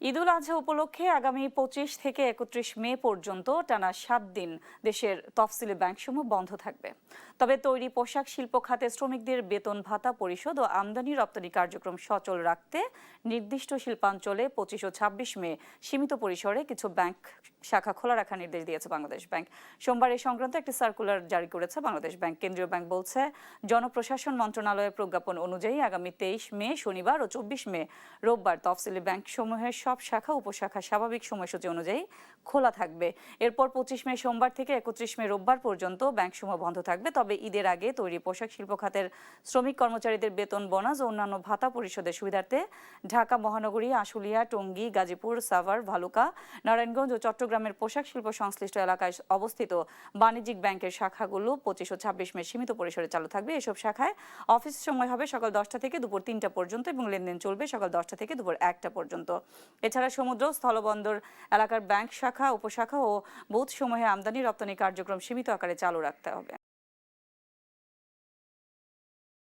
ঈদুল আজহা উপলক্ষে আগামী ২৫ থেকে ৩১ মে পর্যন্ত টানা ৭ দিন দেশের তফসিলি ব্যাংকসমূহ বন্ধ থাকবে। তবে তৈরি পোশাক শিল্প খাতে শ্রমিকদের বেতন ভাতা পরিশোধ ও আমদানি রপ্তানি কার্যক্রম সচল রাখতে নির্দিষ্ট শিল্পাঞ্চলে ২৫ ও ২৬ মে সীমিত পরিসরে কিছু ব্যাংক শাখা খোলা রাখার নির্দেশ দিয়েছে বাংলাদেশ ব্যাংক। সোমবার এই সংক্রান্ত একটি সার্কুলার জারি করেছে বাংলাদেশ ব্যাংক। কেন্দ্রীয় ব্যাংক বলছে, জনপ্রশাসন মন্ত্রণালয়ের প্রজ্ঞাপন অনুযায়ী আগামী ২৩ মে শনিবার ও ২৪ মে রোববার তফসিলি ব্যাংকসমূহের সব শাখা উপশাখা স্বাভাবিক সময়সূচি অনুযায়ী খোলা থাকবে। এরপর ২৫ মে সোমবার থেকে ৩১ মে রোববার পর্যন্ত ব্যাংকসমূহ বন্ধ থাকবে। তবে ঈদের আগে তৈরি পোশাক শিল্প খাতের শ্রমিক কর্মচারীদের বেতন, বোনাস ও অন্যান্য ভাতা পরিশোধের সুবিধার্থে ঢাকা মহানগরী, আশুলিয়া, টঙ্গী, গাজীপুর, সাভার, ভালুকা, নারায়ণগঞ্জ ও চট্টগ্রামের পোশাক শিল্প সংশ্লিষ্ট এলাকায় অবস্থিত বাণিজ্যিক ব্যাংকের শাখাগুলো ২৫ ও ২৬ মে সীমিত পরিসরে চালু থাকবে। এসব শাখায় অফিস সময় হবে সকাল ১০টা থেকে দুপুর ৩টা পর্যন্ত এবং লেনদেন চলবে সকাল ১০টা থেকে দুপুর ১টা পর্যন্ত। এছাড়া সমুদ্র, স্থলবন্দর এলাকার ব্যাংক শাখা, উপশাখা ও বুথ সমূহে আমদানি রপ্তানি কার্যক্রম সীমিত আকারে চালু রাখতে হবে।